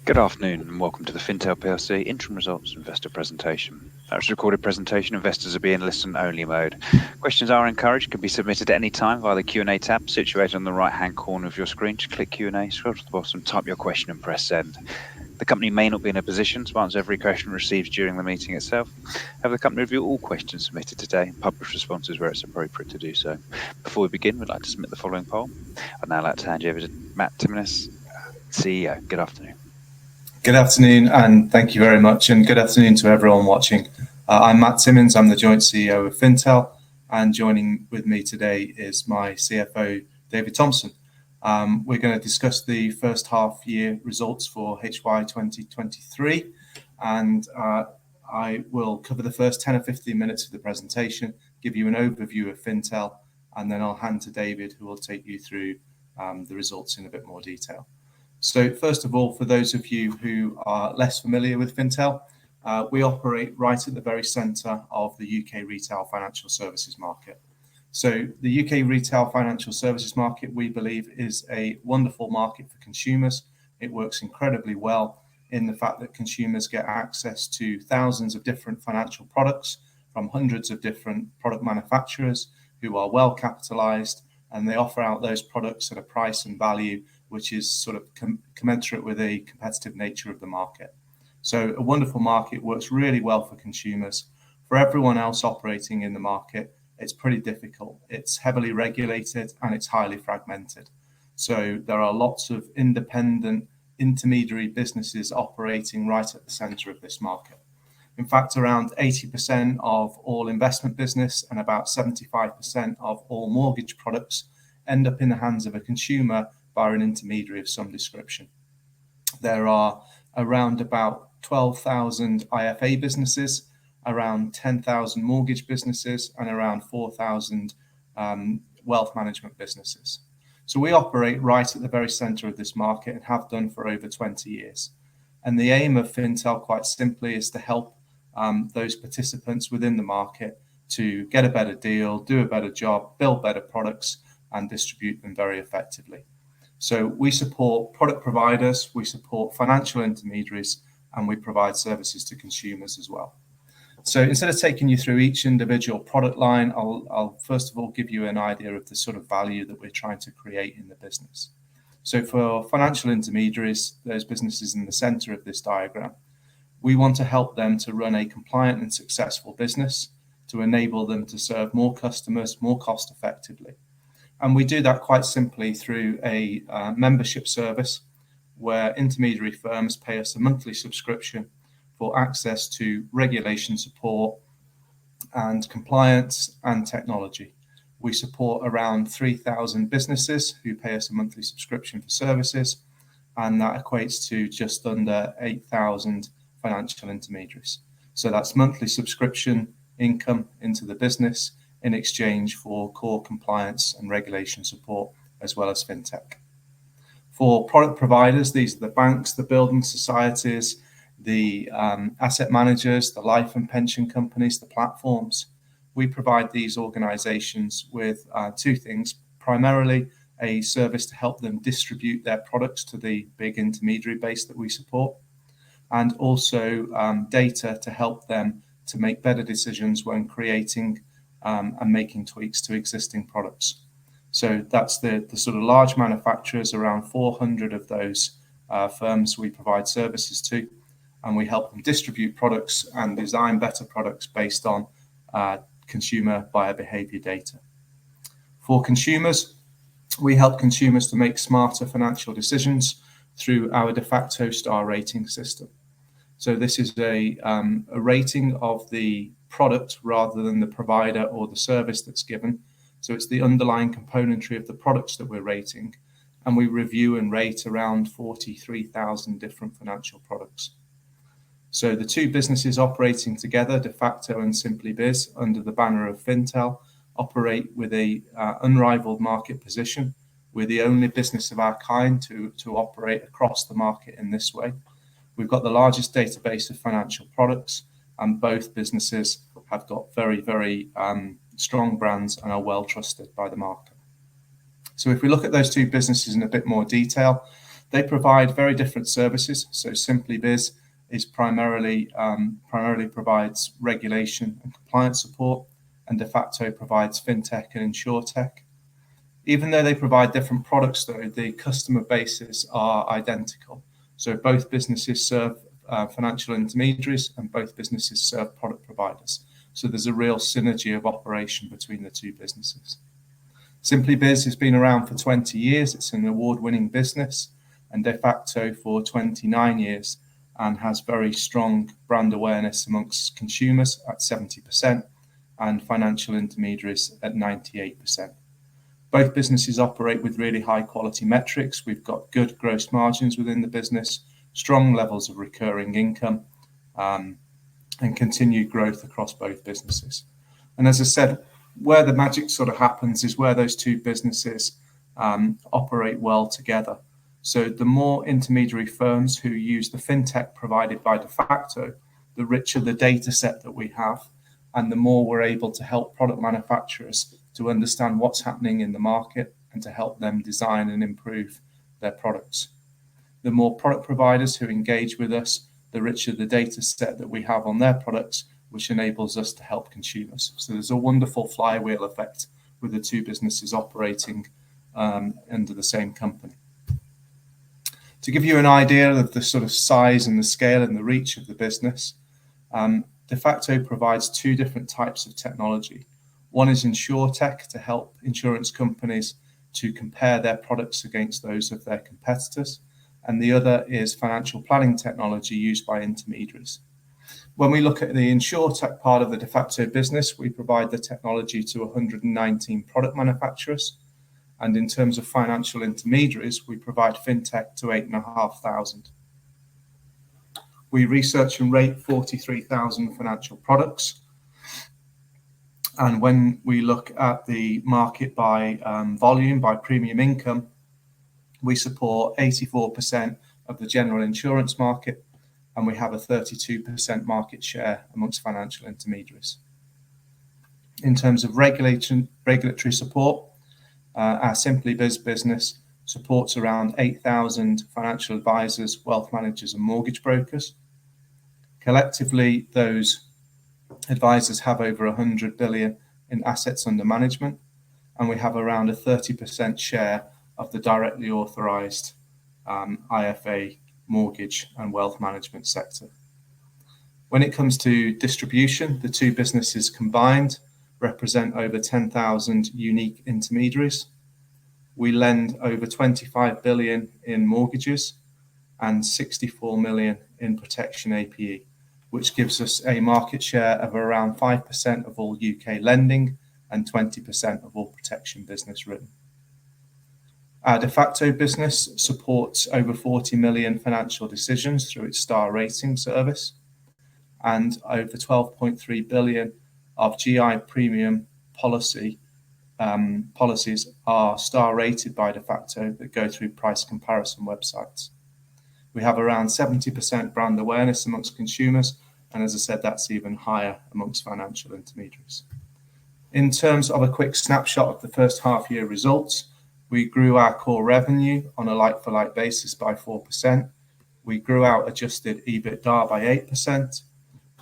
Good afternoon and welcome to the FINTEL PLC Interim Results Investor Presentation. That's a recorded presentation. Investors will be in listen-only mode. Questions are encouraged, can be submitted at any time via the Q&A tab situated on the right-hand corner of your screen. Just click Q&A, scroll to the bottom, type your question and press send. The company may not be in a position to answer every question received during the meeting itself. However, the company review all questions submitted today and publish responses where it's appropriate to do so. Before we begin, we'd like to submit the following poll. I'd now like to hand you over to Matt Timonus, CEO. Good afternoon. Good afternoon, and thank you very much, and good afternoon to everyone watching. I'm Matt Timmins, I'm the joint CEO of FINTEL, and joining with me today is my CFO, David Thompson. We're going to discuss the first half year results for HY 2023, and I will cover the first 10 or 15 minutes of the presentation, give you an overview of FINTEL, and then I'll hand to David, who will take you through the results in a bit more detail. So first of all, for those of you who are less familiar with FINTEL, we operate right at the very centre of the UK retail financial services market. So the UK retail financial services market, we believe, is a wonderful market for consumers. It works incredibly well in the fact that consumers get access to thousands of different financial products from hundreds of different product manufacturers who are well capitalised, and they offer out those products at a price and value which is sort of commensurate with the competitive nature of the market. So a wonderful market, works really well for consumers. For everyone else operating in the market, it's pretty difficult. It's heavily regulated and it's highly fragmented. So there are lots of independent intermediary businesses operating right at the centre of this market. In fact, around 80% of all investment business and about 75% of all mortgage products end up in the hands of a consumer by an intermediary of some description. There are around about 12,000 IFA businesses, around 10,000 mortgage businesses, and around 4,000 wealth management businesses. So we operate right at the very centre of this market and have done for over 20 years. And the aim of FINTEL, quite simply, is to help those participants within the market to get a better deal, do a better job, build better products, and distribute them very effectively. So we support product providers, we support financial intermediaries, and we provide services to consumers as well. So instead of taking you through each individual product line, I'll first of all give you an idea of the sort of value that we're trying to create in the business. So for financial intermediaries, those businesses in the centre of this diagram, we want to help them to run a compliant and successful business to enable them to serve more customers more cost effectively. And we do that quite simply through a membership service where intermediary firms pay us a monthly subscription for access to regulation support and compliance and technology. We support around 3,000 businesses who pay us a monthly subscription for services, and that equates to just under 8,000 financial intermediaries. So that's monthly subscription income into the business in exchange for core compliance and regulation support, as well as fintech. For product providers, these are the banks, the building societies, the asset managers, the life and pension companies, the platforms. We provide these organizations with two things: primarily a service to help them distribute their products to the big intermediary base that we support, and also data to help them to make better decisions when creating and making tweaks to existing products. So that's the sort of large manufacturers, around 400 of those firms we provide services to, and we help them distribute products and design better products based on consumer buyer behavior data. For consumers, we help consumers to make smarter financial decisions through our de facto star rating system. So this is a rating of the product rather than the provider or the service that's given. So it's the underlying componentry of the products that we're rating, and we review and rate around 43,000 different financial products. So the two businesses operating together, de facto and Simply Biz, under the banner of FINTEL, operate with a unrivaled market position. We're the only business of our kind to operate across the market in this way. We've got the largest database of financial products, and both businesses have got very, very strong brands and are well trusted by the market. So if we look at those two businesses in a bit more detail, They provide very different services. So Simply Biz is primarily provides regulation and compliance support, and De facto provides fintech and insurtech. Even though they provide different products, though, the customer bases are identical. So both businesses serve financial intermediaries, and both businesses serve product providers. So there's a real synergy of operation between the two businesses. Simply Biz has been around for 20 years. It's an award-winning business, and De facto for 29 years, and has very strong brand awareness amongst consumers at 70% and financial intermediaries at 98%. Both businesses operate with really high quality metrics. We've got good gross margins within the business, strong levels of recurring income, and continued growth across both businesses. And as I said, where the magic sort of happens is where those two businesses operate well together. So the more intermediary firms who use the fintech provided by De facto, the richer the data set that we have, and the more we're able to help product manufacturers to understand what's happening in the market and to help them design and improve their products. The more product providers who engage with us, the richer the data set that we have on their products, which enables us to help consumers. So there's a wonderful flywheel effect with the two businesses operating under the same company. To give you an idea of the sort of size and the scale and the reach of the business, De facto provides two different types of technology. One is insurtech, to help insurance companies to compare their products against those of their competitors, and the other is financial planning technology used by intermediaries. When we look at the insurtech part of the De facto business, we provide the technology to 119 product manufacturers, and in terms of financial intermediaries, we provide fintech to 8,500. We research and rate 43,000 financial products. And when we look at the market by volume, by premium income, we support 84% of the general insurance market, and we have a 32% market share amongst financial intermediaries. In terms of regulatory support, our Simply Biz business supports around 8,000 financial advisors, wealth managers, and mortgage brokers. Collectively, those advisors have over 100 billion in assets under management, and we have around a 30% share of the directly authorized IFA mortgage and wealth management sector. When it comes to distribution, the two businesses combined represent over 10,000 unique intermediaries. We lend over 25 billion in mortgages and 64 million in protection APE, which gives us a market share of around 5% of all UK lending and 20% of all protection business written. Our De facto business supports over 40 million financial decisions through its star rating service, and over 12.3 billion of GI premium policies are star rated by De facto that go through price comparison websites. We have around 70% brand awareness amongst consumers, and as I said, that's even higher amongst financial intermediaries. In terms of a quick snapshot of the first half year results, we grew our core revenue on a like-for-like basis by 4%. We grew our adjusted EBITDA by 8%,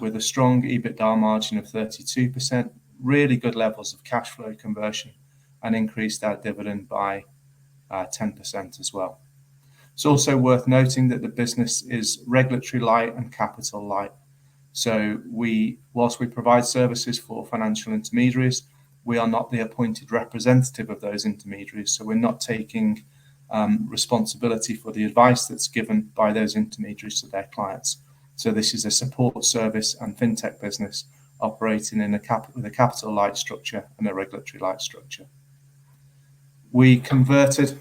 with a strong EBITDA margin of 32%, really good levels of cash flow conversion, and increased our dividend by 10% as well. It's also worth noting that the business is regulatory light and capital light. So whilst we provide services for financial intermediaries, we are not the appointed representative of those intermediaries. So we're not taking responsibility for the advice that's given by those intermediaries to their clients. So this is a support service and fintech business operating with a capital light structure and a regulatory light structure. We converted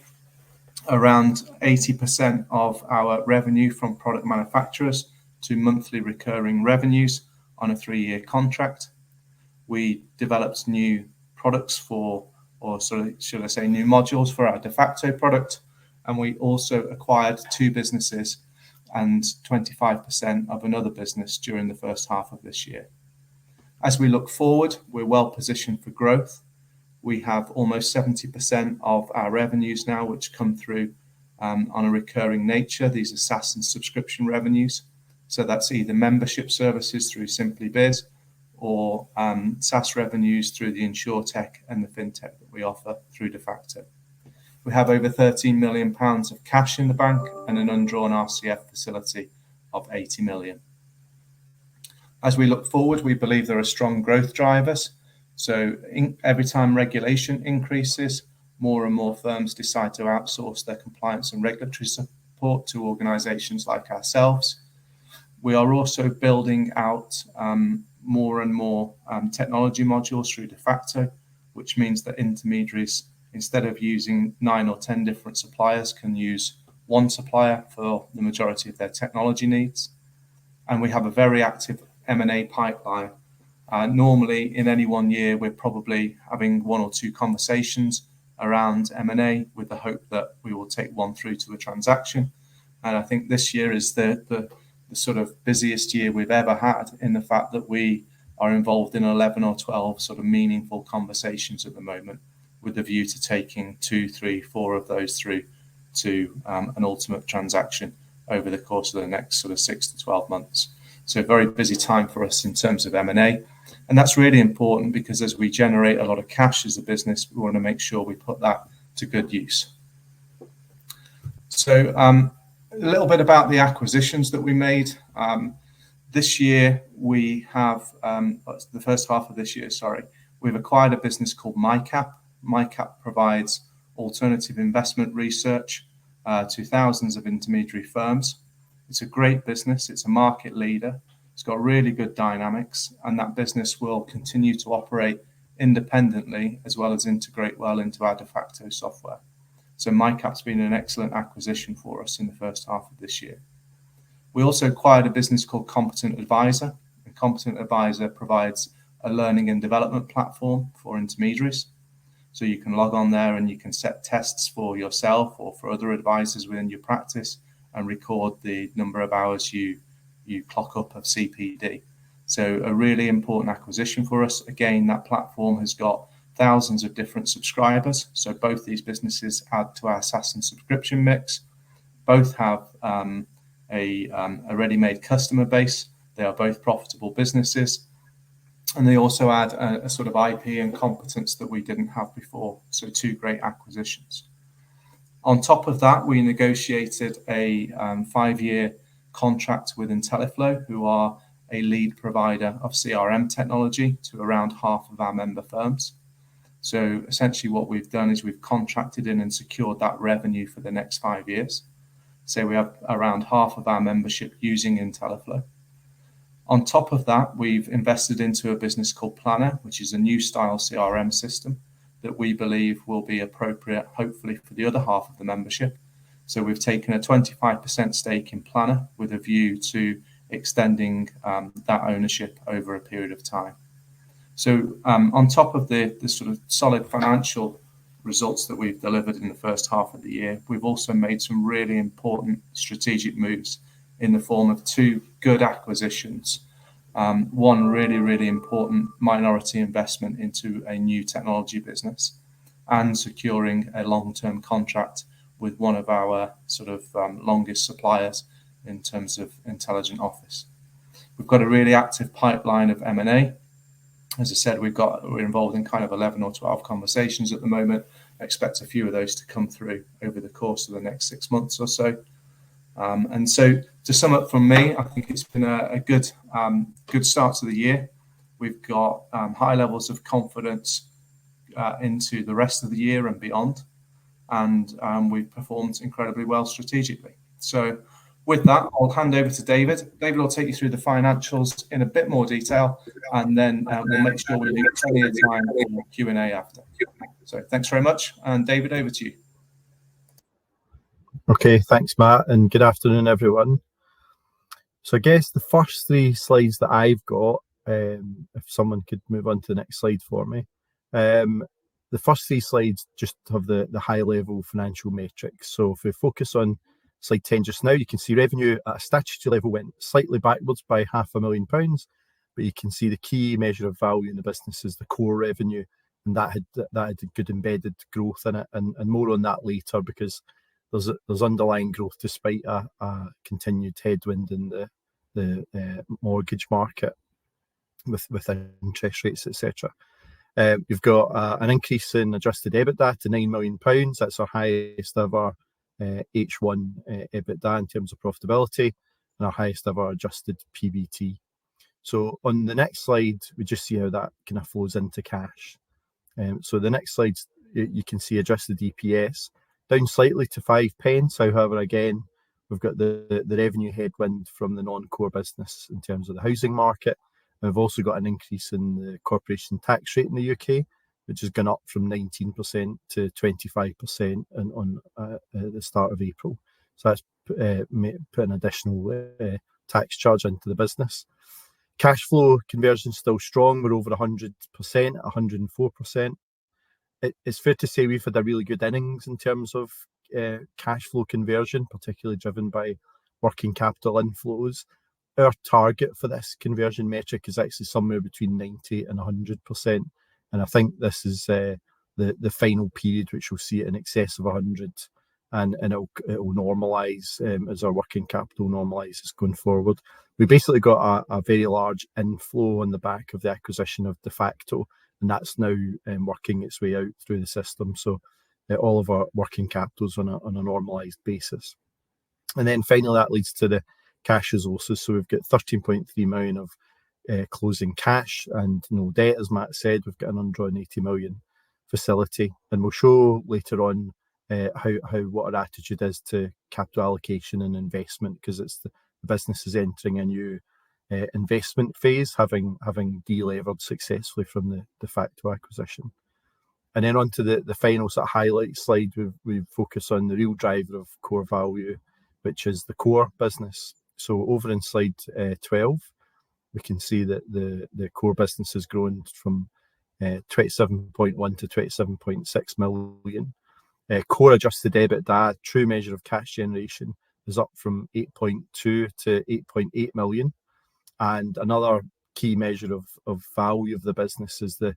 around 80% of our revenue from product manufacturers to monthly recurring revenues on a 3-year contract. We developed new products should I say new modules for our De facto product, and we also acquired 2 businesses and 25% of another business during the first half of this year. As we look forward, we're well positioned for growth. We have almost 70% of our revenues now which come through on a recurring nature. These are SaaS and subscription revenues. So that's either membership services through Simply Biz or SaaS revenues through the InsurTech and the FinTech that we offer through De facto. We have over £13 million of cash in the bank and an undrawn RCF facility of 80 million. As we look forward, we believe there are strong growth drivers. So every time regulation increases, more and more firms decide to outsource their compliance and regulatory support to organisations like ourselves. We are also building out more and more technology modules through De facto, which means that intermediaries, instead of using 9 or 10 different suppliers, can use one supplier for the majority of their technology needs. And we have a very active M&A pipeline. Normally, in any one year, we're probably having 1 or 2 conversations around M&A with the hope that we will take one through to a transaction. And I think this year is the sort of busiest year we've ever had, in the fact that we are involved in 11 or 12 sort of meaningful conversations at the moment, with the view to taking 2, 3, 4 of those through to an ultimate transaction over the course of the next sort of 6 to 12 months. So a very busy time for us in terms of M&A. And that's really important because as we generate a lot of cash as a business, we want to make sure we put that to good use. So a little bit about the acquisitions that we made. This year, we have, the first half of this year, we've acquired a business called MyCap. MyCap provides alternative investment research to thousands of intermediary firms. It's a great business. It's a market leader. It's got really good dynamics, and that business will continue to operate independently as well as integrate well into our De facto software. So MyCap's been an excellent acquisition for us in the first half of this year. We also acquired a business called Competent Advisor. And Competent Advisor provides a learning and development platform for intermediaries. So you can log on there and you can set tests for yourself or for other advisors within your practice and record the number of hours you clock up of CPD. So a really important acquisition for us. Again, that platform has got thousands of different subscribers. So both these businesses add to our SaaS and subscription mix. Both have a ready-made customer base. They are both profitable businesses. And they also add a sort of IP and competence that we didn't have before. So 2 great acquisitions. On top of that, we negotiated a 5-year contract with InteliFlow, who are a lead provider of CRM technology to around half of our member firms. So essentially what we've done is we've contracted in and secured that revenue for the next 5 years. So we have around half of our membership using InteliFlow. On top of that, we've invested into a business called Planner, which is a new style CRM system that we believe will be appropriate, hopefully, for the other half of the membership. So we've taken a 25% stake in Planner with a view to extending that ownership over a period of time. So on top of the sort of solid financial results that we've delivered in the first half of the year, we've also made some really important strategic moves in the form of 2 good acquisitions. One really, really important minority investment into a new technology business and securing a long-term contract with one of our sort of longest suppliers in terms of Intelligent Office. We've got a really active pipeline of M&A. As I said, we're involved in kind of 11 or 12 conversations at the moment. I expect a few of those to come through over the course of the next 6 months or so. And so to sum up from me, I think it's been a good start to the year. We've got high levels of confidence into the rest of the year and beyond. And we've performed incredibly well strategically. So with that, I'll hand over to David. David will take you through the financials in a bit more detail, and then we'll make sure we leave plenty of time for Q&A after. So thanks very much. And David, over to you. Okay, thanks, Matt, and good afternoon, everyone. So I guess the first 3 slides that I've got, if someone could move on to the next slide for me. The first 3 slides just have the high-level financial metrics. So if we focus on slide 10 just now, you can see revenue at a statutory level went slightly backwards by £500,000, but you can see the key measure of value in the business is the core revenue, and that had a good embedded growth in it, and more on that later, because there's underlying growth despite a continued headwind in the mortgage market with interest rates, etc. We've got an increase in adjusted EBITDA to £9 million. That's our highest ever H1 EBITDA in terms of profitability, and our highest ever adjusted PBT. So on the next slide, we just see how that kind of flows into cash. So the next slide, you can see adjusted EPS down slightly to 5p. However, again, we've got the revenue headwind from the non-core business in terms of the housing market. And we've also got an increase in the corporation tax rate in the UK, which has gone up from 19% to 25% on the start of April. So that's put an additional tax charge into the business. Cash flow conversion is still strong. We're over 100%, 104%. It's fair to say we've had a really good innings in terms of cash flow conversion, particularly driven by working capital inflows. Our target for this conversion metric is actually somewhere between 90 and 100%. And I think this is the final period which we'll see it in excess of 100, and it'll normalise as our working capital normalises going forward. We basically got a very large inflow on the back of the acquisition of De Facto, and that's now working its way out through the system. So all of our working capitals on a normalised basis. And then finally, that leads to the cash resources. So we've got 13.3 million of closing cash and no debt. As Matt said, we've got an undrawn 80 million facility, and we'll show later on what our attitude is to capital allocation and investment, because it's the business is entering a new investment phase, having delevered successfully from the De Facto acquisition. And then on to the final sort of highlight slide, we focus on the real driver of core value, which is the core business. So over in slide 12, we can see that the core business has grown from 27.1 to 27.6 million. Core adjusted EBITDA, true measure of cash generation, is up from 8.2 to 8.8 million. And another key measure of value of the business is the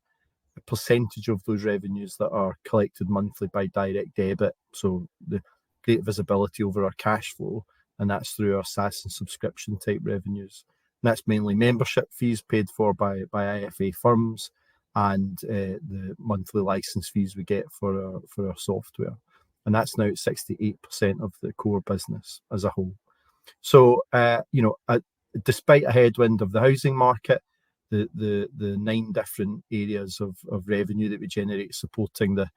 percentage of those revenues that are collected monthly by direct debit. So the great visibility over our cash flow, and that's through our SaaS and subscription type revenues. And that's mainly membership fees paid for by IFA firms, and the monthly license fees we get for our software. And that's now 68% of the core business as a whole. So, despite a headwind of the housing market, the 9 different areas of revenue that we generate supporting the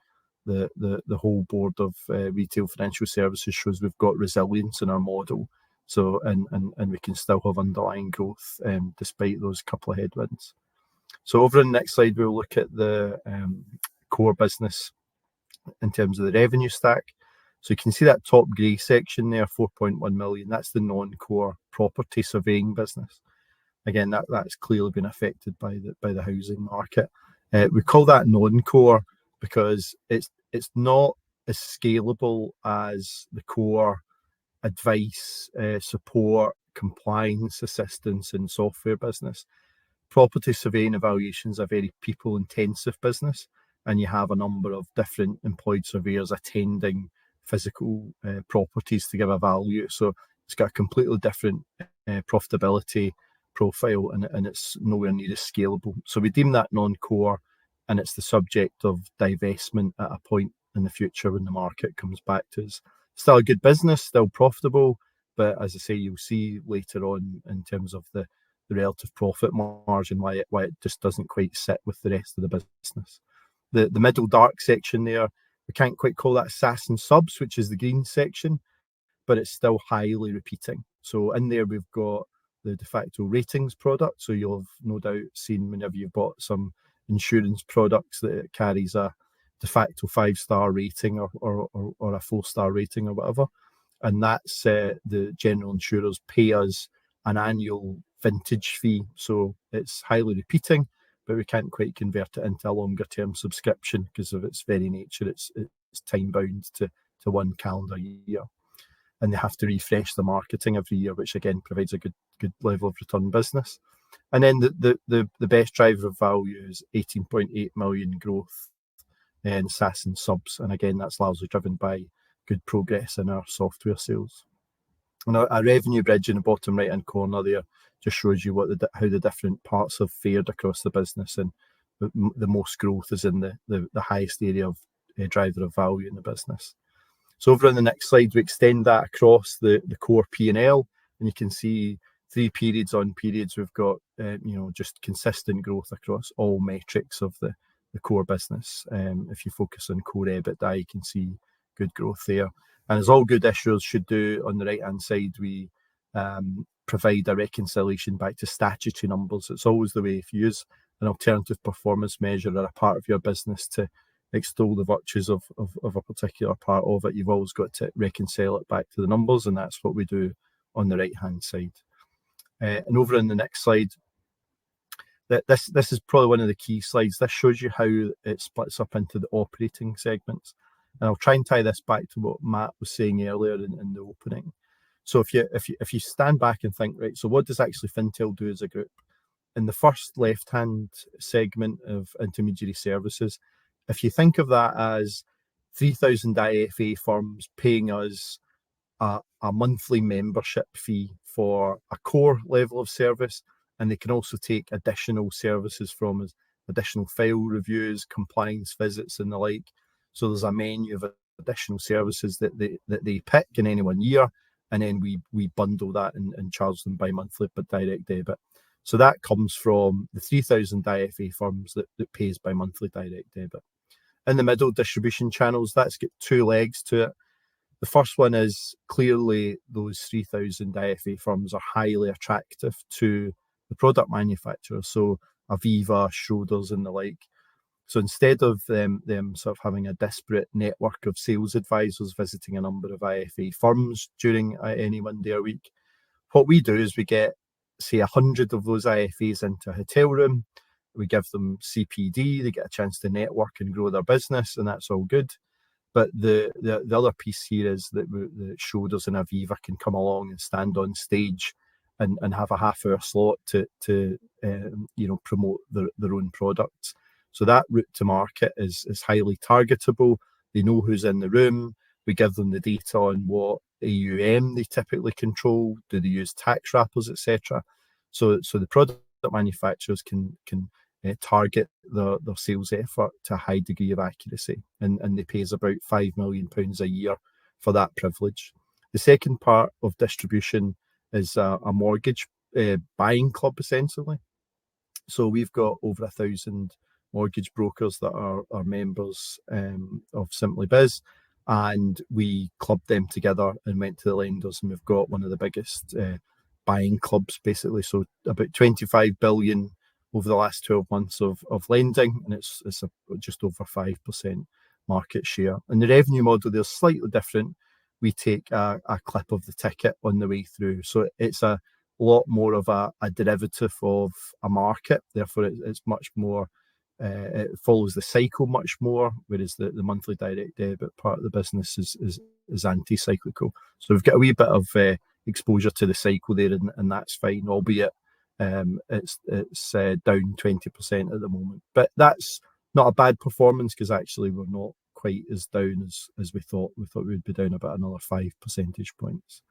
whole board of retail financial services shows we've got resilience in our model. So and we can still have underlying growth despite those couple of headwinds. So over in the next slide, we'll look at the core business in terms of the revenue stack. So you can see that top grey section there, 4.1 million. That's the non-core property surveying business. Again, that's clearly been affected by the housing market. We call that non-core because it's not as scalable as the core advice, support, compliance, assistance, and software business. Property surveying evaluations are a very people-intensive business, and you have a number of different employed surveyors attending physical properties to give a value. So it's got a completely different profitability profile, and it's nowhere near as scalable. So we deem that non-core, and it's the subject of divestment at a point in the future when the market comes back to us. Still a good business, still profitable, but as I say, you'll see later on in terms of the relative profit margin why it just doesn't quite sit with the rest of the business. The middle dark section there, we can't quite call that SaaS and subs, which is the green section, but it's still highly repeating. So in there we've got the De Facto ratings product. So you'll have no doubt seen whenever you've bought some insurance products that it carries a De Facto 5-star rating or a 4-star rating or whatever. And that's the general insurers pay us an annual vintage fee. So it's highly repeating, but we can't quite convert it into a longer term subscription because of its very nature. It's time bound to 1 calendar year. And they have to refresh the marketing every year, which again provides a good level of return business. And then the best driver of value is 18.8 million growth in SaaS and subs. And again, that's largely driven by good progress in our software sales. And our revenue bridge in the bottom right hand corner there just shows you how the different parts have fared across the business, and the most growth is in the highest area of driver of value in the business. So over on the next slide, we extend that across the core P&L, and you can see 3 periods on periods. We've got just consistent growth across all metrics of the core business. If you focus on core EBITDA, you can see good growth there. And as all good issuers should do, on the right-hand side, we provide a reconciliation back to statutory numbers. It's always the way, if you use an alternative performance measure or a part of your business to extol the virtues of a particular part of it, you've always got to reconcile it back to the numbers, and that's what we do on the right-hand side. And over in the next slide, this is probably one of the key slides. This shows you how it splits up into the operating segments. And I'll try and tie this back to what Matt was saying earlier in the opening. So if you stand back and think, right, so what does actually Fintel do as a group? In the first left-hand segment of intermediary services, if you think of that as 3,000 IFA firms paying us a monthly membership fee for a core level of service, and they can also take additional services from us, additional file reviews, compliance visits, and the like. So there's a menu of additional services that they pick in any one year, and then we bundle that and charge them bi-monthly but direct debit. So that comes from the 3,000 IFA firms that pays bi-monthly direct debit. In the middle, distribution channels, that's got 2 legs to it. The first one is clearly those 3,000 IFA firms are highly attractive to the product manufacturers, so Aviva, Schroders, and the like. So instead of them sort of having a disparate network of sales advisors visiting a number of IFA firms during any one day a week, what we do is we get, say, 100 of those IFAs into a hotel room. We give them CPD, they get a chance to network and grow their business, and that's all good. But the other piece here is that the Schroders and Aviva can come along and stand on stage and have a half-hour slot to promote their own products. So that route to market is highly targetable. They know who's in the room. We give them the data on what AUM they typically control. Do they use tax wrappers, etc.? So the product manufacturers can target their sales effort to a high degree of accuracy, and they pay us about £5 million a year for that privilege. The second part of distribution is a mortgage buying club, essentially. So we've got over 1,000 mortgage brokers that are members of Simply Biz, and we clubbed them together and went to the lenders, and we've got one of the biggest buying clubs, basically. So about 25 billion over the last 12 months of lending, and it's just over 5% market share. And the revenue model there's slightly different. We take a clip of the ticket on the way through, so it's a lot more of a derivative of a market. Therefore, it's much more. It follows the cycle much more, whereas the monthly direct debit part of the business is anti-cyclical. So we've got a wee bit of exposure to the cycle there, and that's fine, albeit it's down 20% at the moment. But that's not a bad performance, because actually we're not quite as down as we thought. We thought we'd be down about another 5 percentage points.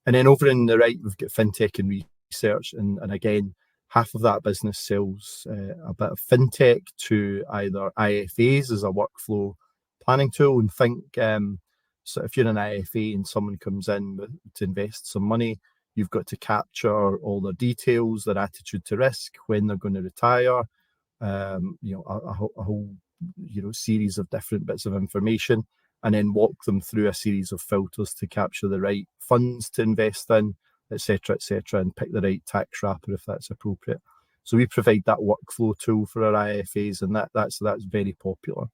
And then over in the right, we've got fintech and research, and again, half of that business sells a bit of fintech to either IFAs as a workflow planning tool. And think, so if you're an IFA and someone comes in to invest some money, you've got to capture all their details, their attitude to risk, when they're going to retire, a whole series of different bits of information, and then walk them through a series of filters to capture the right funds to invest in, etc., and pick the right tax wrapper if that's appropriate. So we provide that workflow tool for our IFAs, and that's very popular.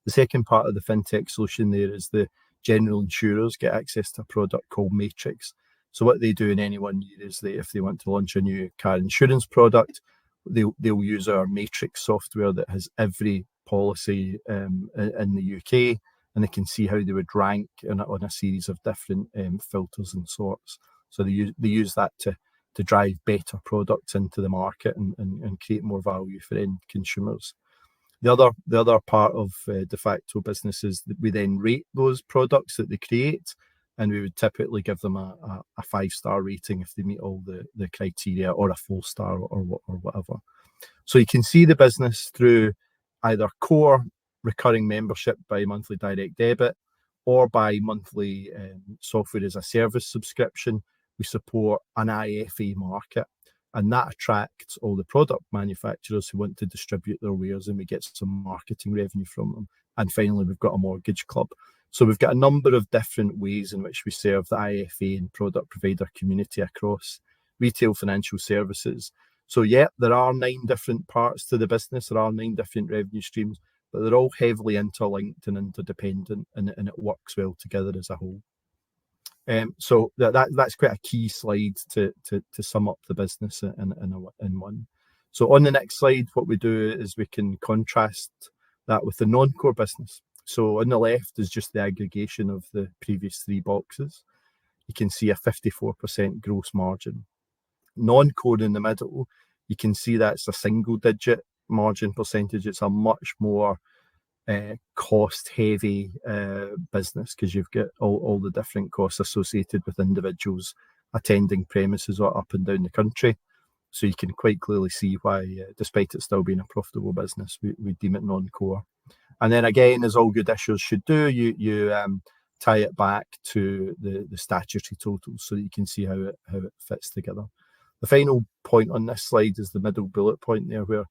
The second part of the fintech solution there is the general insurers get access to a product called Matrix. So what they do in any one year is if they want to launch a new car insurance product, they'll use our Matrix software that has every policy in the UK, and they can see how they would rank on a series of different filters and sorts. So they use that to drive better products into the market and create more value for end consumers. The other part of de facto business is that we then rate those products that they create, and we would typically give them a 5-star rating if they meet all the criteria, or a 4-star or whatever. So you can see the business through either core recurring membership by monthly direct debit, or by monthly software as a service subscription. We support an IFA market, and that attracts all the product manufacturers who want to distribute their wares, and we get some marketing revenue from them. And finally, we've got a mortgage club. So we've got a number of different ways in which we serve the IFA and product provider community across retail financial services. So yeah, there are 9 different parts to the business. There are 9 different revenue streams, but they're all heavily interlinked and interdependent, and it works well together as a whole. So that's quite a key slide to sum up the business in one. So on the next slide, what we do is we can contrast that with the non-core business. So on the left is just the aggregation of the previous 3 boxes. You can see a 54% gross margin. Non-core in the middle, you can see that's a single-digit margin percentage. It's a much more cost-heavy business, because you've got all the different costs associated with individuals attending premises up and down the country. So you can quite clearly see why, despite it still being a profitable business, we deem it non-core. And then again, as all good issuers should do, you tie it back to the statutory totals so that you can see how it fits together. The final point on this slide is the middle bullet point there, where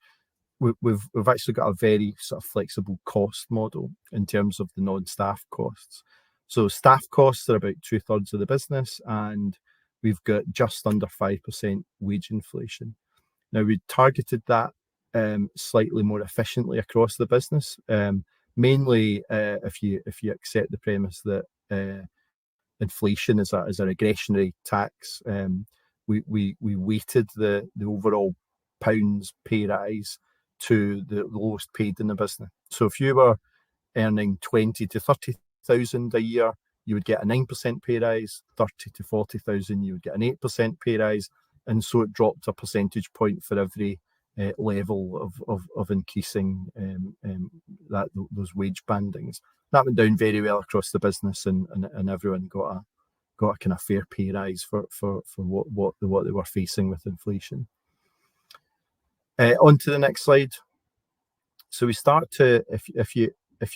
we've actually got a very sort of flexible cost model in terms of the non-staff costs. So staff costs are about 2/3 of the business, and we've got just under 5% wage inflation. Now, we targeted that slightly more efficiently across the business, mainly if you accept the premise that inflation is a regressionary tax. We weighted the overall pounds pay rise to the lowest paid in the business. So if you were earning 20,000 to 30,000 a year, you would get a 9% pay rise. 30,000 to 40,000, you would get an 8% pay rise, and so it dropped a percentage point for every level of increasing those wage bandings. That went down very well across the business, and everyone got a kind of fair pay rise for what they were facing with inflation. On to the next slide. So we start to, if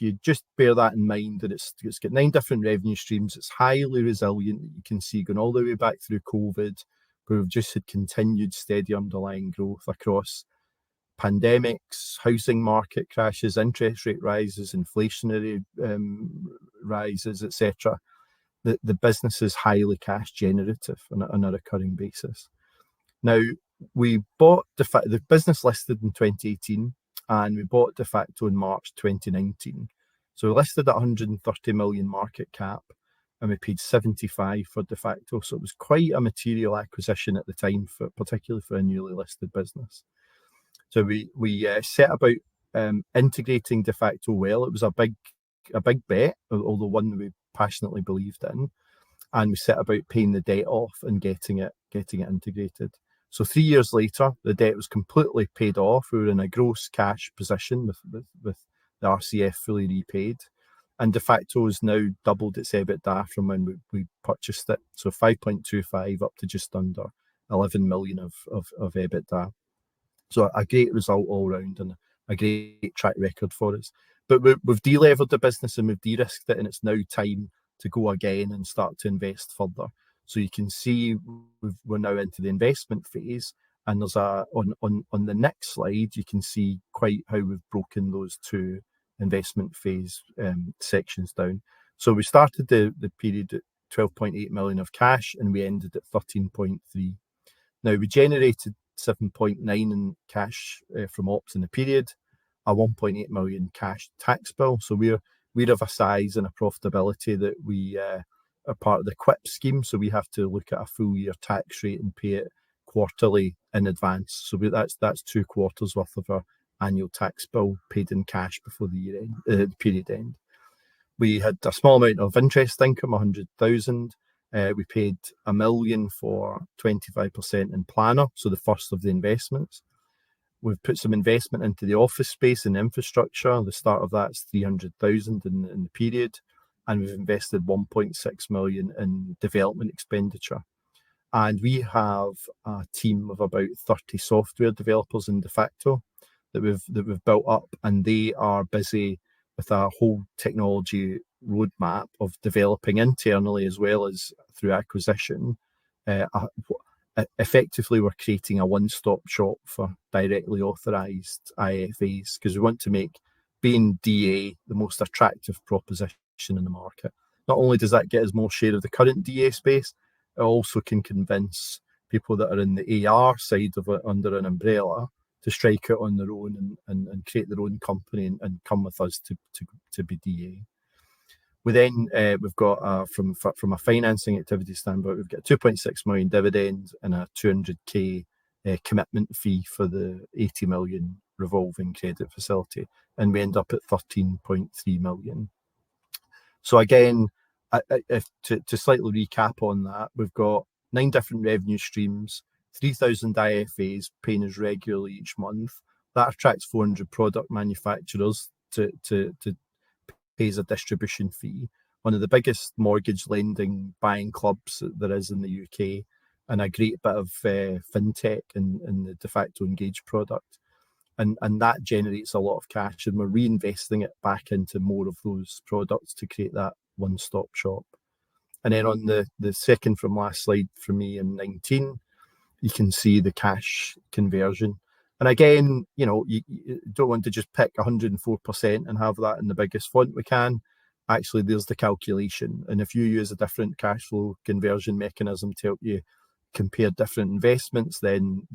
you just bear that in mind, that it's got 9 different revenue streams. It's highly resilient. You can see going all the way back through COVID, where we've just had continued steady underlying growth across pandemics, housing market crashes, interest rate rises, inflationary rises, etc. The business is highly cash generative on a recurring basis. Now, we bought the business listed in 2018, and we bought de facto in March 2019. So we listed at 130 million market cap, and we paid 75 for de facto. So it was quite a material acquisition at the time, particularly for a newly listed business. So we set about integrating de facto well. It was a big bet, although one that we passionately believed in, and we set about paying the debt off and getting it integrated. So 3 years later, the debt was completely paid off. We were in a gross cash position with the RCF fully repaid, and de facto has now doubled its EBITDA from when we purchased it. So 5.25 up to just under 11 million of EBITDA. So a great result all round, and a great track record for us. But we've delevered the business, and we've de-risked it, and it's now time to go again and start to invest further. So you can see we're now into the investment phase, and there's on the next slide, you can see quite how we've broken those 2 investment phase sections down. So we started the period at 12.8 million of cash, and we ended at 13.3. Now, we generated 7.9 in cash from ops in the period, a 1.8 million cash tax bill. So we're of a size and a profitability that we are part of the QIP scheme. So we have to look at a full year tax rate and pay it quarterly in advance. So that's 2 quarters worth of our annual tax bill paid in cash before the year end, period end. We had a small amount of interest income, 100,000. We paid 1 million for 25% in Planner, so the first of the investments. We've put some investment into the office space and infrastructure. The start of that's 300,000 in the period, and we've invested 1.6 million in development expenditure. And we have a team of about 30 software developers in de facto that we've built up, and they are busy with a whole technology roadmap of developing internally as well as through acquisition. Effectively, we're creating a one-stop shop for directly authorised IFAs, because we want to make being DA the most attractive proposition in the market. Not only does that get us more share of the current DA space, it also can convince people that are in the AR side of it under an umbrella to strike out on their own and create their own company and come with us to be DA. We then we've got from a financing activity standpoint, we've got 2.6 million dividends and a 200k commitment fee for the 80 million revolving credit facility, and we end up at 13.3 million. So again, to slightly recap on that, we've got 9 different revenue streams, 3,000 IFAs paying us regularly each month. That attracts 400 product manufacturers to pays a distribution fee. One of the biggest mortgage lending buying clubs that there is in the UK, and a great bit of fintech in the de facto Engage product. And that generates a lot of cash, and we're reinvesting it back into more of those products to create that one-stop shop. And then on the second from last slide for me in 19, you can see the cash conversion. And again, you know, you don't want to just pick 104% and have that in the biggest font we can. Actually, there's the calculation. And if you use a different cash flow conversion mechanism to help you compare different investments, then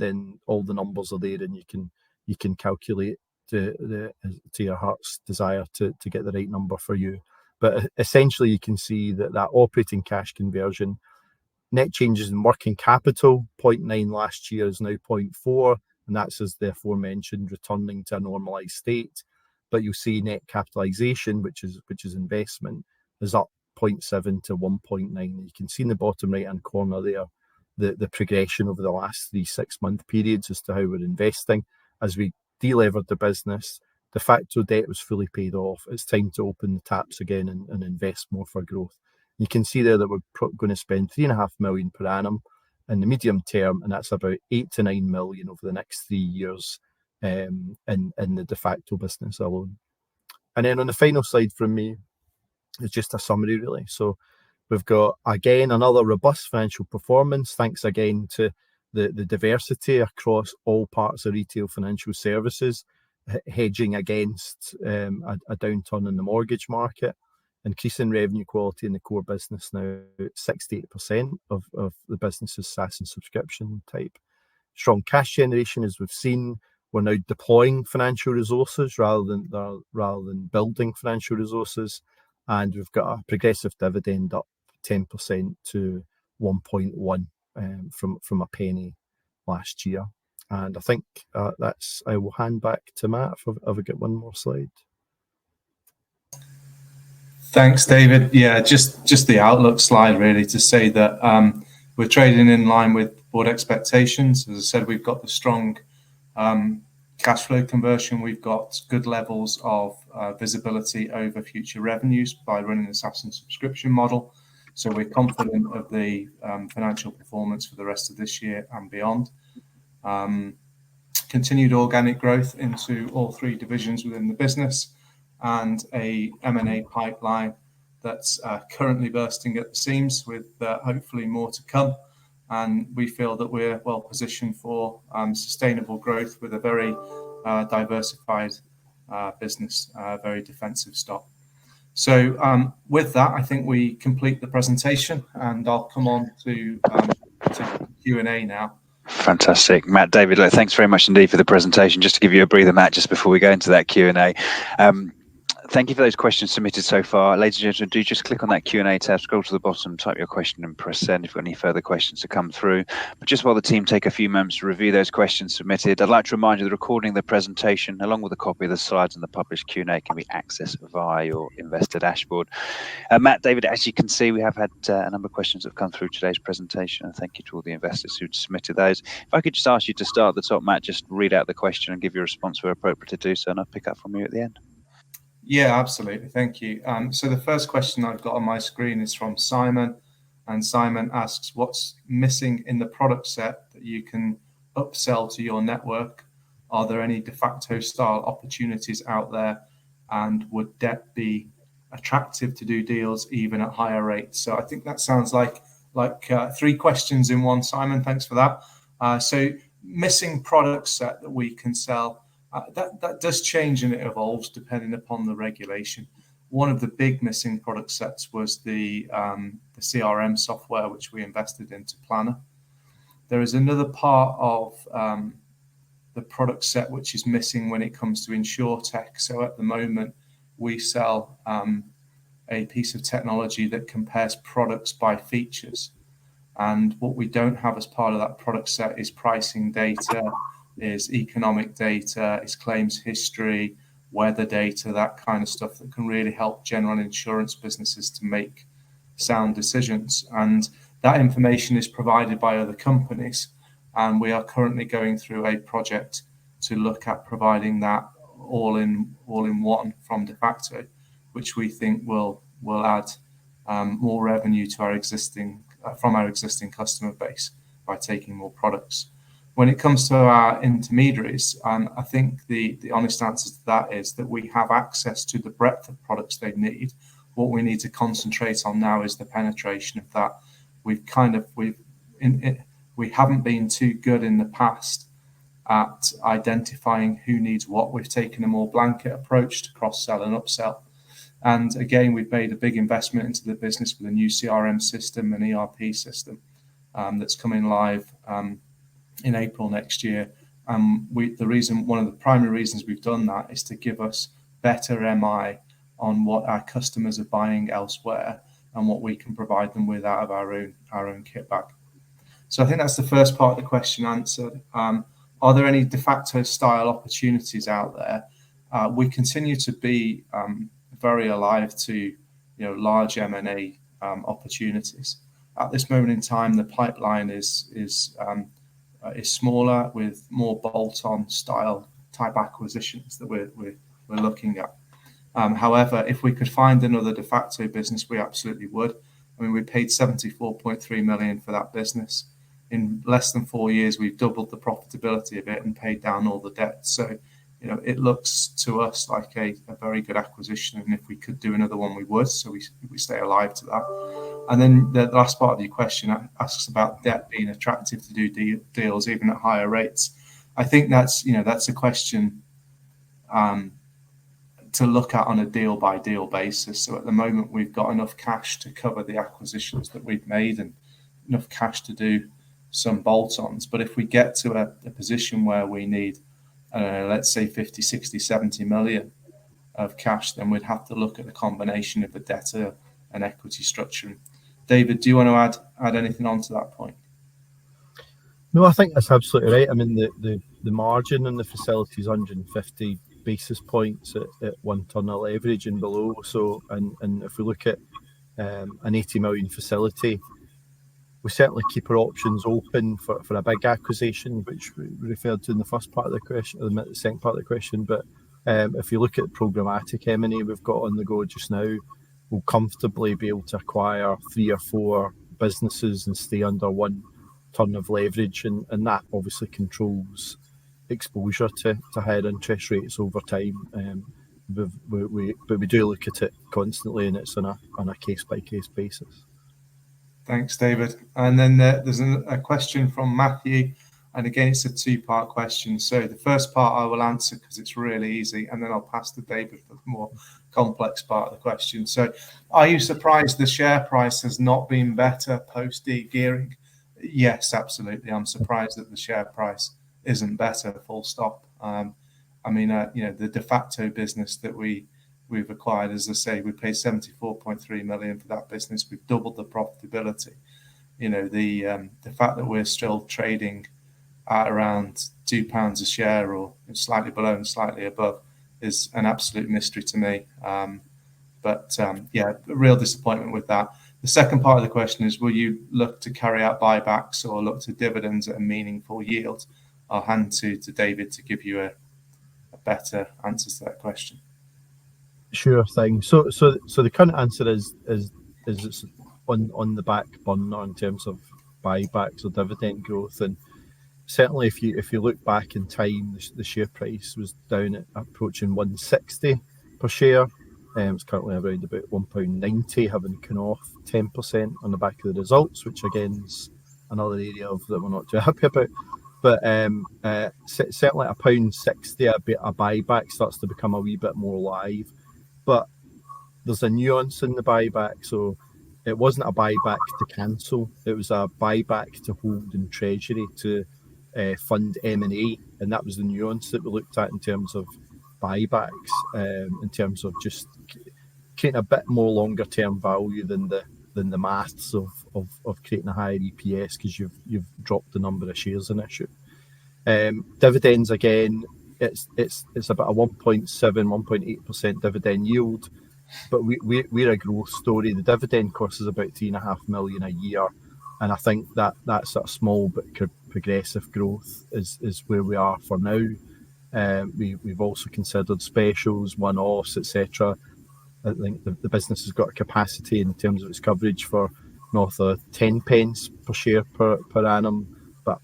all the numbers are there, and you can calculate to your heart's desire to get the right number for you. But essentially, you can see that operating cash conversion, net changes in working capital, 0.9 last year is now 0.4, and that's as the aforementioned returning to a normalised state. But you'll see net capitalisation, which is investment, is up 0.7 to 1.9. You can see in the bottom right-hand corner there the progression over the last 3 6-month periods as to how we're investing. As we delevered the business, de facto debt was fully paid off. It's time to open the taps again and invest more for growth. You can see there that we're going to spend 3.5 million per annum in the medium term, and that's about 8 to 9 million over the next 3 years in the de facto business alone. And then on the final slide from me, it's just a summary really. So we've got, again, another robust financial performance, thanks again to the diversity across all parts of retail financial services, hedging against a downturn in the mortgage market, increasing revenue quality in the core business now, 68% of the business is SaaS and subscription type. Strong cash generation, as we've seen. We're now deploying financial resources rather than building financial resources, and we've got a progressive dividend up 10% to 1.1 from a penny last year. And I think I will hand back to Matt if I've got one more slide. Thanks, David. Yeah, just the outlook slide really to say that we're trading in line with board expectations. As I said, we've got the strong cash flow conversion. We've got good levels of visibility over future revenues by running the SaaS and subscription model. So we're confident of the financial performance for the rest of this year and beyond. Continued organic growth into all 3 divisions within the business, and a M&A pipeline that's currently bursting at the seams, with hopefully more to come. And we feel that we're well positioned for sustainable growth with a very diversified business, very defensive stock. So with that, I think we complete the presentation, and I'll come on to Q&A now. Fantastic. Matt, David, thanks very much indeed for the presentation. Just to give you a breather, Matt, just before we go into that Q&A. Thank you for those questions submitted so far. Ladies and gentlemen, do just click on that Q&A tab, scroll to the bottom, type your question and press send if you've got any further questions to come through. But just while the team take a few moments to review those questions submitted, I'd like to remind you the recording of the presentation, along with a copy of the slides and the published Q&A, can be accessed via your investor dashboard. Matt, David, as you can see, we have had a number of questions that have come through today's presentation, and thank you to all the investors who submitted those. If I could just ask you to start at the top, Matt, just read out the question and give your response where appropriate to do so, and I'll pick up from you at the end. Yeah, absolutely. Thank you. So the first question I've got on my screen is from Simon, and Simon asks, what's missing in the product set that you can upsell to your network? Are there any de facto style opportunities out there, and would debt be attractive to do deals even at higher rates? So I think that sounds like three questions in one, Simon. Thanks for that. So missing product set that we can sell. That does change and it evolves depending upon the regulation. One of the big missing product sets was the CRM software, which we invested into Planner. There is another part of the product set which is missing when it comes to InsurTech. So at the moment, we sell a piece of technology that compares products by features. And what we don't have as part of that product set is pricing data, is economic data, is claims history, weather data, that kind of stuff that can really help general insurance businesses to make sound decisions. And that information is provided by other companies. And we are currently going through a project to look at providing that all in one from de facto, which we think will add more revenue to our existing customer base by taking more products. When it comes to our intermediaries, I think the honest answer to that is that we have access to the breadth of products they need. What we need to concentrate on now is the penetration of that. We haven't been too good in the past at identifying who needs what. We've taken a more blanket approach to cross-sell and upsell. And again, we've made a big investment into the business with a new CRM system, an ERP system that's coming live in April next year. One of the primary reasons we've done that is to give us better MI on what our customers are buying elsewhere and what we can provide them with out of our own kit bag. So I think that's the first part of the question answered. Are there any de facto style opportunities out there? We continue to be very alive to large M&A opportunities. At this moment in time, the pipeline is smaller with more bolt-on style type acquisitions that we're looking at. However, if we could find another de facto business, we absolutely would. I mean, we paid 74.3 million for that business. In less than 4 years, we've doubled the profitability of it and paid down all the debt. So, it looks to us like a very good acquisition. And if we could do another one, we would. So we stay alive to that. And then the last part of your question asks about debt being attractive to do deals even at higher rates. I think that's a question to look at on a deal by deal basis. So at the moment, we've got enough cash to cover the acquisitions that we've made and enough cash to do some bolt-ons. But if we get to a position where we need, let's say 50, 60, 70 million of cash, then we'd have to look at a combination of the debt and equity structure. David, do you want to add anything on to that point? No, I think that's absolutely right. I mean, the margin in the facility is 150 basis points at 1 turn of leverage and below. So, and if we look at an 80 million facility, we certainly keep our options open for a big acquisition, which we referred to in the first part of the question, or the second part of the question. But if you look at programmatic M&A we've got on the go just now, we'll comfortably be able to acquire 3 or 4 businesses and stay under 1 turn of leverage, and that obviously controls exposure to higher interest rates over time. But we do look at it constantly, and it's on a case by case basis. Thanks, David. And then there's a question from Matthew, and again it's a 2-part question. So the first part I will answer because it's really easy, and then I'll pass to David for the more complex part of the question. So, are you surprised the share price has not been better post de-gearing? Yes, absolutely. I'm surprised that the share price isn't better, full stop. I mean, the de facto business that we we've acquired. As I say, we paid 74.3 million for that business. We've doubled the profitability. You know, the fact that we're still trading at around £2 a share, or slightly below and slightly above, is an absolute mystery to me. Yeah, a real disappointment with that. The second part of the question is, will you look to carry out buybacks or look to dividends at a meaningful yield? I'll hand to David to give you a better answer to that question. Sure thing. So the current answer is it's on the back burner in terms of buybacks or dividend growth. And certainly, if you look back in time, the share price was down at approaching 160 per share. It's currently around about £1.90, having come off 10% on the back of the results, which again is another area that we're not too happy about. But certainly at £1.60, a buyback starts to become a wee bit more live. But there's a nuance in the buyback. So it wasn't a buyback to cancel. It was a buyback to hold in treasury to fund M&A. And that was the nuance that we looked at in terms of buybacks, in terms of just creating a bit more longer term value than the maths of creating a higher EPS, because you've dropped the number of shares in issue. Dividends, again, it's about a 1.7-1.8% dividend yield, but we're a growth story. The dividend cost is about £3.5 million a year, and I think that sort of small but progressive growth is where we are for now. We've also considered specials, one-offs, etc. I think the business has got a capacity in terms of its coverage for north of 10 pence per share per annum, but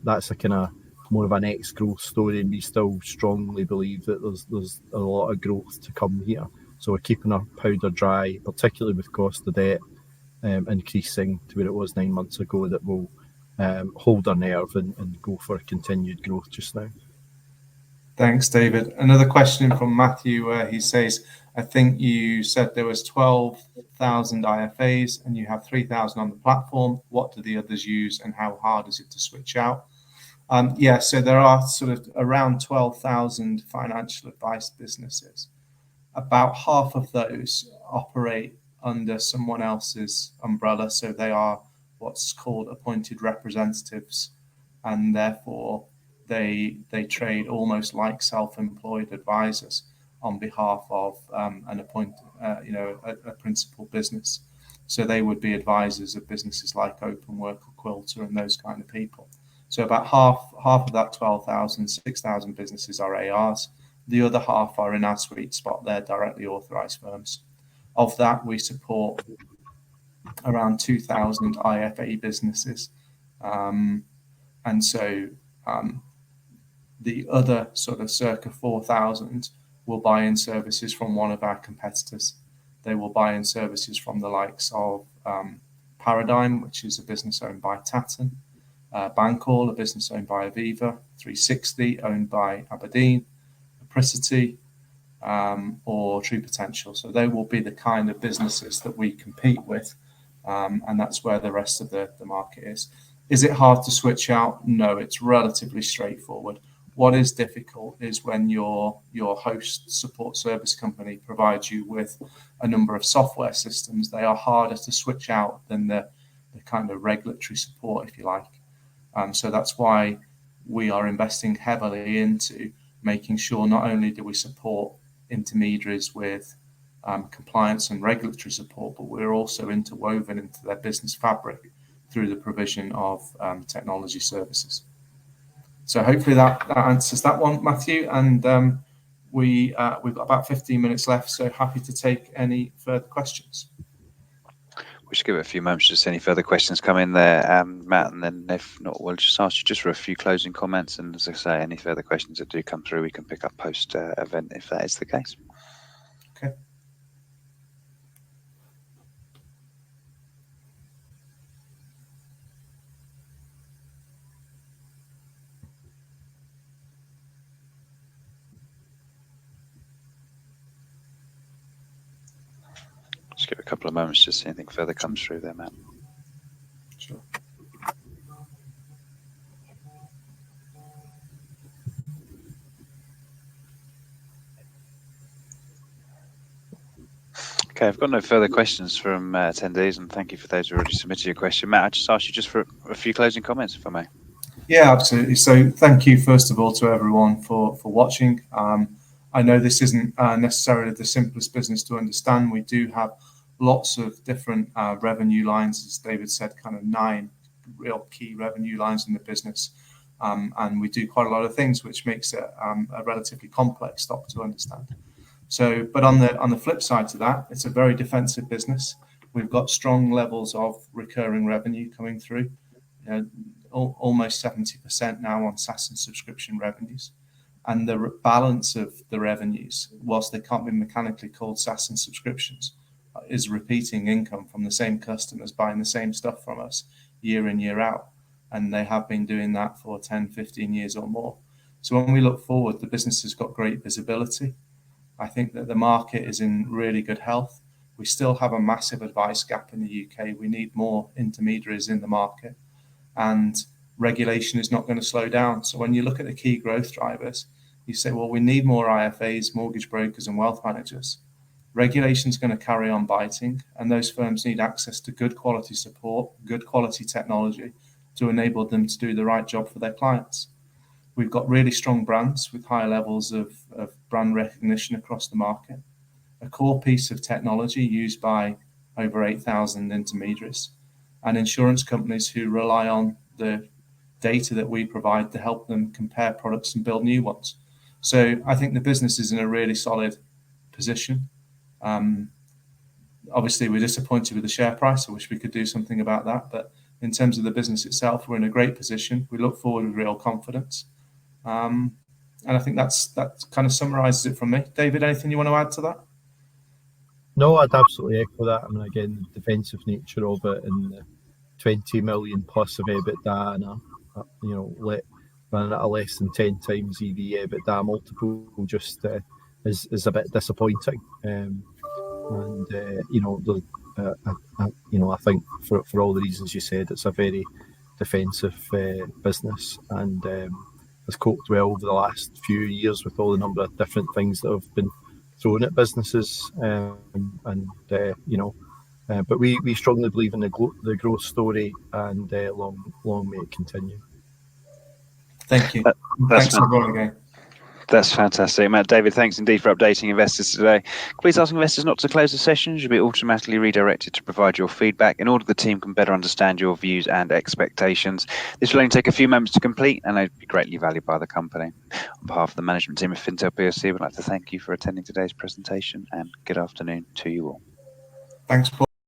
that's a kind of more of an ex-growth story, and we still strongly believe that there's a lot of growth to come here. So we're keeping our powder dry, particularly with cost of debt increasing to where it was 9 months ago, that we'll hold our nerve and go for continued growth just now. Thanks, David. Another question from Matthew. He says, I think you said there was 12,000 IFAs and you have 3,000 on the platform. What do the others use and how hard is it to switch out? Yeah, so there are sort of around 12,000 financial advice businesses. About half of those operate under someone else's umbrella. So they are what's called appointed representatives, and therefore they trade almost like self-employed advisors on behalf of a principal business. So they would be advisors of businesses like Openwork or Quilter and those kind of people. So about half of that 12,000, 6,000 businesses are ARs. The other half are in our sweet spot. They're directly authorized firms. Of that, we support around 2,000 IFA businesses. And so the other sort of circa 4,000 will buy in services from one of our competitors. They will buy in services from the likes of Paradigm, which is a business owned by Tatton, Bancall, a business owned by Aviva, 360, owned by Aberdeen, Apricity, or True Potential. So they will be the kind of businesses that we compete with, and that's where the rest of the market is. Is it hard to switch out? No, it's relatively straightforward. What is difficult is when your host support service company provides you with a number of software systems. They are harder to switch out than the kind of regulatory support, if you like. So that's why we are investing heavily into making sure not only do we support intermediaries with compliance and regulatory support, but we're also interwoven into their business fabric through the provision of technology services. So hopefully that answers that one, Matthew. And we've got about 15 minutes left, so happy to take any further questions. We should give it a few moments to see any further questions come in there, Matt, and then if not, we'll just ask you just for a few closing comments. And as I say, any further questions that do come through, we can pick up post event if that is the case. Okay. Just give it a couple of moments to see anything further comes through there, Matt. Sure. Okay, I've got no further questions from attendees, and thank you for those who already submitted your question. Matt, I just asked you just for a few closing comments, if I may. Yeah, absolutely. So thank you, first of all, to everyone for watching. I know this isn't necessarily the simplest business to understand. We do have lots of different revenue lines, as David said, kind of 9 real key revenue lines in the business. And we do quite a lot of things, which makes it a relatively complex stock to understand. So, but on the flip side to that, it's a very defensive business. We've got strong levels of recurring revenue coming through, almost 70% now on SaaS and subscription revenues. And the balance of the revenues, whilst they can't be mechanically called SaaS and subscriptions, is repeating income from the same customers buying the same stuff from us year in, year out. And they have been doing that for 10, 15 years or more. So when we look forward, the business has got great visibility. I think that the market is in really good health. We still have a massive advice gap in the UK. We need more intermediaries in the market, and regulation is not going to slow down. So when you look at the key growth drivers, you say, well, we need more IFAs, mortgage brokers, and wealth managers. Regulation is going to carry on biting, and those firms need access to good quality support, good quality technology to enable them to do the right job for their clients. We've got really strong brands with high levels of brand recognition across the market, a core piece of technology used by over 8,000 intermediaries, and insurance companies who rely on the data that we provide to help them compare products and build new ones. So I think the business is in a really solid position. Obviously, we're disappointed with the share price. I wish we could do something about that. But in terms of the business itself, we're in a great position. We look forward with real confidence. And I think that kind of summarizes it from me. David, anything you want to add to that? No, I'd absolutely echo that. I mean, again, the defensive nature of it and the 20 million plus of EBITDA and running at a less than 10 times EV EBITDA multiple just is a bit disappointing. I think for all the reasons you said, it's a very defensive business, and has coped well over the last few years with all the number of different things that have been thrown at businesses. But we strongly believe in the growth story, and long may it continue. Thank you. Thanks everyone again. That's fantastic, Matt. David, thanks indeed for updating investors today. Please ask investors not to close the session. You'll be automatically redirected to provide your feedback in order the team can better understand your views and expectations. This will only take a few moments to complete, and they'd be greatly valued by the company. On behalf of the management team of FINTEL PLC, we'd like to thank you for attending today's presentation, and good afternoon to you all. Thanks, Paul.